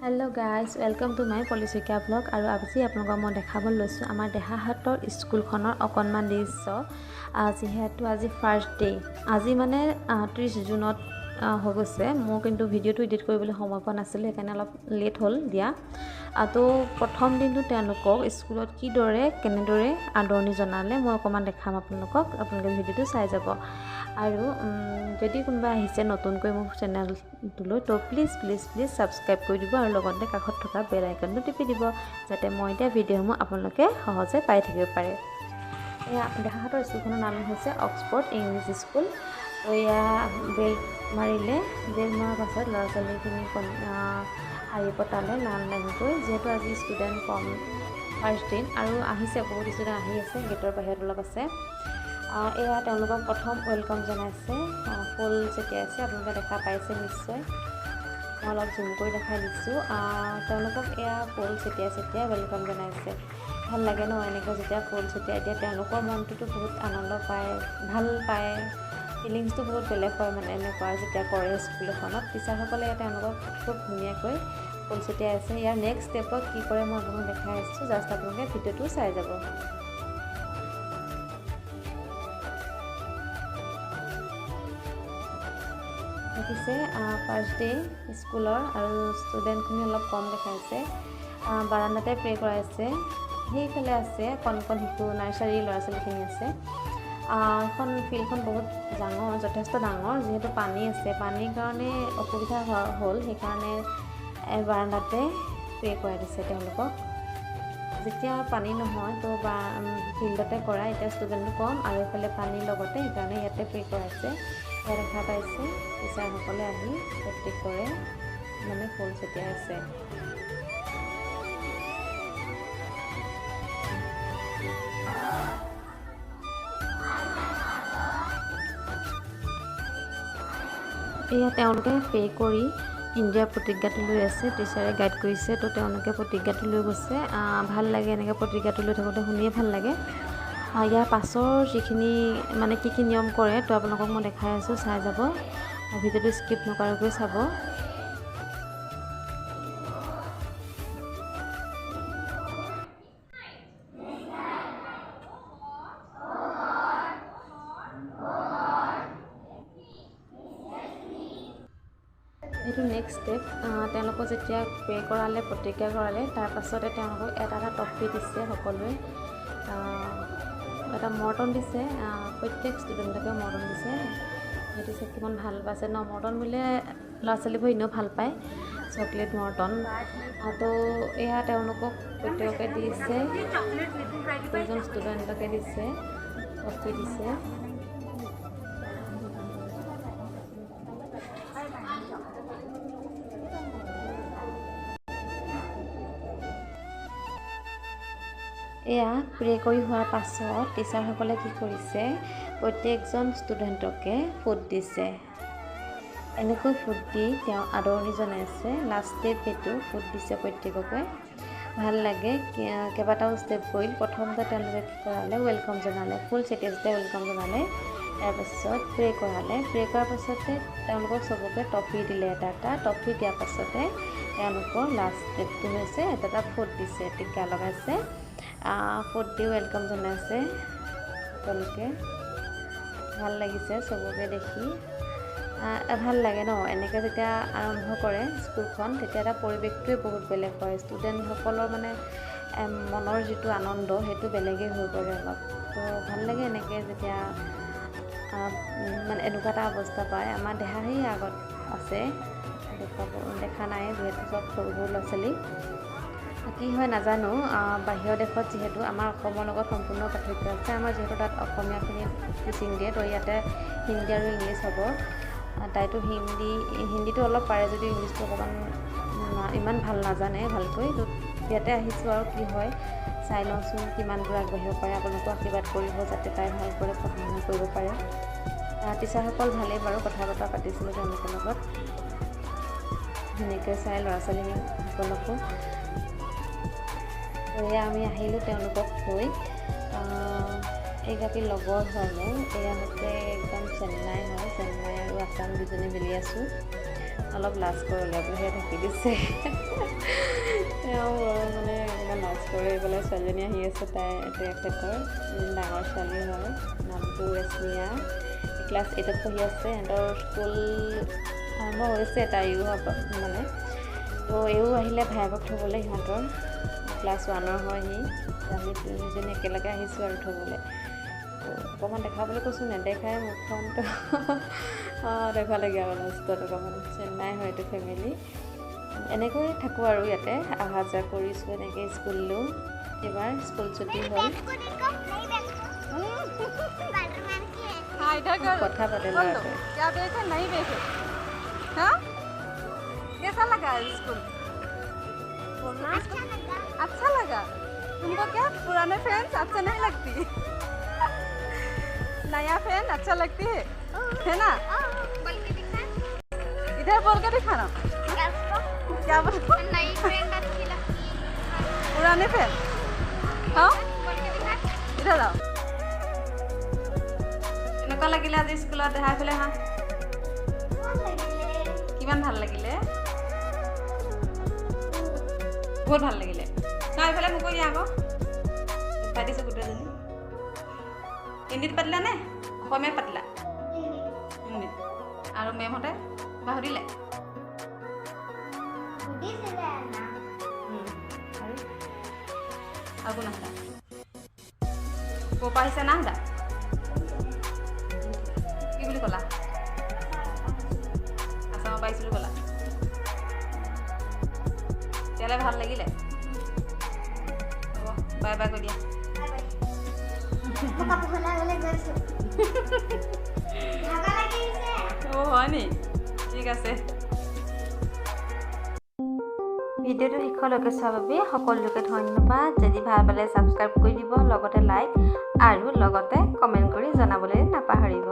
Hello guys welcome to my पलिशइकिया blog और আজি আপোনালোকক মই দেখাব লৈছোঁ আমাৰ দেহাহাটৰ স্কুলখনৰ অকণমান দৃশ্য যিহেতু আজি ফাৰ্ষ্ট ডে আজি মানে 30 জুনত হৈ গৈছে মই কিন্তু ভিডিঅ'টো এডিট কৰিবলৈ সময় পোৱা নাছিলোঁ সেইকাৰণে অলপ লেট হ'ল দিয়া তো প্ৰথম দিনটো তেওঁলোকক স্কুলত কেনেদৰে আদৰণি জনালে মই অকণমান দেখাম আপোনালোকে ভিডিঅ'টো চাই যাব আৰু যদি কোনোবা আহিছে নতুনকৈ মোৰ চেনেলটোলৈ তো প্লিজ সাবস্ক্ৰাইব কৰি দিব আৰু লগতে কাষত থকা বেল আইকনটো টিপি দিব যাতে মই দিয়া ভিডিঅ'সমূহ আপোনালোকে সহজে পাই থাকিব পাৰে। এয়া দেহাহাটৰ স্কুলখনৰ নাম হৈছে অক্সফৰ্ড ইংলিছ স্কুল। তো এয়া বেল মাৰিলে বেল মৰাৰ পাছত ল'ৰা ছোৱালীখিনি শাৰী পতালে লাইনকৈ যিহেতু আজি ষ্টুডেণ্ট কম ফাৰ্ষ্ট দিন আৰু আহিছে বহুত ষ্টুডেণ্ট আহি আছে গেটৰ বাহিৰত অলপ আছে। এয়া তেওঁলোকক প্ৰথম ৱেলকাম জনাইছে ফুল ছটিয়াইছে আপোনালোকে দেখা পাইছে নিশ্চয় মই অলপ জুম কৰি দেখাই দিছোঁ তেওঁলোকক এয়া ফুল ছটিয়াই ৱেলকাম জনাইছে ভাল লাগে ন এনেকৈ যেতিয়া ফুল ছটিয়াই দিয়ে তেওঁলোকৰ মনটোতো বহুত আনন্দ পায় ভাল পায় ফিলিংছটো বহুত বেলেগ হয় মানে এনেকুৱা যেতিয়া কৰে স্কুল এখনত টিচাৰসকলে তেওঁলোকক খুব ধুনীয়াকৈ ফুল ছটিয়াই আছে। ইয়াৰ নেক্সট ষ্টেপত কি কৰে মই আপোনালোকক দেখাই আছোঁ জাষ্ট আপোনালোকে ভিডিঅ'টো চাই যাব। দেখিছে ফাৰ্ষ্ট ডে স্কুলৰ আৰু ষ্টুডেণ্টখিনি অলপ কম দেখাইছে বাৰাণ্ডাতে প্ৰে কৰাইছে সেইফালে আছে কণ শিশু নাৰ্চাৰী ল'ৰা ছোৱালীখিনি আছে। এখন ফিল্ডখন বহুত যথেষ্ট ডাঙৰ যিহেতু পানী আছে পানীৰ কাৰণে অসুবিধা হ'ল সেইকাৰণে বাৰাণ্ডাতে প্ৰে কৰাই দিছে তেওঁলোকক যেতিয়া পানী নহয় তো ফিল্ডতে কৰা এতিয়া ষ্টুডেণ্টটো কম আৰু এইফালে পানীৰ লগতে সেইকাৰণে ইয়াতে প্ৰে কৰাইছে। ইয়াত দেখা পাইছে টিচাৰসকলে আহি প্ৰত্যেকৰে মানে ফুল ছটিয়াই আছে। এয়া তেওঁলোকে পে কৰি ইণ্ডিয়াৰ প্ৰতিজ্ঞাটো লৈ আছে টিচাৰে গাইড কৰিছে তো তেওঁলোকে প্ৰতিজ্ঞাটো লৈ গৈছে ভাল লাগে এনেকৈ প্ৰতিজ্ঞাটো লৈ থাকোঁতে শুনিয়ে ভাল লাগে। ইয়াৰ পাছৰ যিখিনি মানে কি নিয়ম কৰে তো আপোনালোকক মই দেখাই আছোঁ চাই যাব ভিডিঅ'টো স্কিপ নকৰাকৈ চাব। এইটো নেক্সট ষ্টেপ তেওঁলোকক যেতিয়া প্ৰে কৰালে প্ৰতিজ্ঞা কৰালে তাৰ পাছতে তেওঁলোকক এটা ট্ৰফি দিছে সকলোৱে এটা মৰ্টন দিছে প্ৰত্যেক ষ্টুডেণ্টকে মৰ্টন দিছে সেইটো চাই কিমান ভাল পাইছে ন মৰ্টন বুলিলে ল'ৰা ছোৱালীবোৰ এনেও ভাল পায় চকলেট মৰ্টন তো এয়া তেওঁলোকক প্ৰত্যেককে দিছে প্ৰত্যেকজন ষ্টুডেণ্টকে দিছে ট্ৰফি দিছে। এয়া প্ৰে কৰি হোৱাৰ পাছত টিচাৰসকলে কি কৰিছে প্ৰত্যেকজন ষ্টুডেণ্টকে ফুট দিছে এনেকৈ ফুট দি তেওঁ আদৰণি জনাইছে লাষ্ট ষ্টেপ এইটো ফুট দিছে প্ৰত্যেককে ভাল লাগে কেইবাটাও ষ্টেপ কৰিল প্ৰথমতে তেওঁলোকে কি কৰালে ৱেলকাম জনালে ফুল ছটিয়াইছে ৱেলকাম জনালে তাৰপাছত প্ৰে কৰালে প্ৰে কৰাৰ পাছতে তেওঁলোকক চবকে ট্ৰফি দিলে এটা ট্ৰফি দিয়াৰ পাছতে তেওঁলোকৰ লাষ্ট ষ্টেপটো হৈছে এটা ফুট দিছে টিকা লগাইছে ফুট দি ৱেলকাম জনাইছে তেওঁলোকে ভাল লাগিছে চবকে দেখি ভাল লাগে ন এনেকৈ যেতিয়া আৰম্ভ কৰে স্কুলখন তেতিয়া এটা পৰিৱেশটোৱে বহুত বেলেগ হয় ষ্টুডেণ্টসকলৰ মানে মনৰ যিটো আনন্দ সেইটো বেলেগেই হৈ পৰে অলপ তো ভাল লাগে এনেকৈ যেতিয়া মানে এনেকুৱা এটা অৱস্থা পায়। আমাৰ দেহাহেই আগত আছে দেখা নাই যিহেতু চব সৰু ল'ৰা ছোৱালী কি হয় নাজানো বাহিৰৰ দেশত যিহেতু আমাৰ অসমৰ লগত সম্পূৰ্ণ পাৰ্থক্য আছে আমাৰ যিহেতু তাত অসমীয়াখিনি টিচিং দিয়ে তো ইয়াতে হিন্দী আৰু ইংলিছ হ'ব তাইতো হিন্দীটো অলপ পাৰে যদিও ইংলিছটো অকণমান ইমান ভাল নাজানে ভালকৈ তো ইয়াতে আহিছোঁ আৰু কি হয় চাই লওঁচোন কিমান দূৰ আগবাঢ়িব পাৰে আপোনালোকক আশীৰ্বাদ কৰিব যাতে তাই ভালকৈ পঢ়া শুনা কৰিব পাৰে। টিচাৰসকল ভালেই বাৰু কথা বতৰা পাতিছিলোঁ তেওঁলোকৰ লগত ধুনীয়াকৈ চাই ল'ৰা ছোৱালীসকলকো এয়া আমি আহিলোঁ তেওঁলোকক থৈ এইগৰাকী লগৰ হয় মোৰ এয়া হৈছে একদম চেন্নাই হয় চেন্নাই আৰু আছাম দুজনী মিলি আছোঁ অলপ লাজ কৰি উলিয়াবলৈহে ঢাকি দিছে। তেওঁ মানে অকণমান লাজ কৰি পেলাই ছোৱালীজনী আহি আছে, তাই তেখেতৰ ডাঙৰ ছোৱালী হয়, নামটো ৰেশ্মিয়া, ক্লাছ 8ত পঢ়ি আছে। সিহঁতৰ স্কুল আৰম্ভ হৈছে, তাইও মানে তো এইও আহিলে ভায়েকক থ'বলৈ, সিহঁতৰ ক্লাছ 1ৰ হয় সি। আমি তিনিজনী একেলগে আহিছোঁ আৰু থ'বলৈ। অকণমান দেখাবলৈ কৈছোঁ, নেদেখাই মুখখনটো দেখালেগৈ আৰু লাষ্টত অকণমান। চেন্নাই হয় এইটো ফেমিলি। এনেকৈ থাকোঁ আৰু ইয়াতে অহা যোৱা কৰিছোঁ এনেকৈ স্কুললৈও। এইবাৰ স্কুল ছুটি হ'ল, কথা পাতে ল'ৰাটোৱে। कैसा लगा स्कूल? अच्छा लगा। तुमको क्या पुराने फ्रेंड्स अच्छा नहीं लगती? नया फ्रेंड अच्छा लगती है ना? इधर बोल के दिखाना। क्या बोल? नई फ्रेंड अच्छी लगती है। पुराने फ्रेंड? हाँ? इधर आओ। কেনেকুৱা লাগিলে আজি স্কুলত দেখাই পেলাই? হা, কিমান ভাল লাগিলে? বহুত ভাল লাগিলে। নাই এইফালে মোক কৈ দিয়া আকৌ, পাতিছোঁ গোটেইজনী। হিন্দীত পাতিলা নে অসমীয়াত পাতিলা? হিন্দীত। আৰু মেমহঁতে কিবা সুধিলে? আৰু কোন আছা? ক'ৰ পৰা আহিছে না সোধা? কি বুলি ক'লা? আছামৰ পাইছিলোঁ ক'লা। তেতিয়াহ'লে ভাল লাগিলে? হ'ব, বাই বাই কৈ দিয়া। অঁ হয় নি? ঠিক আছে। ভিডিঅ'টো শেষলৈকে চোৱাৰ বাবে সকলোকে ধন্যবাদ। যদি ভাল পালে ছাবস্ক্ৰাইব কৰি দিব, লগতে লাইক আৰু লগতে কমেণ্ট কৰি জনাবলৈ নাপাহৰিব।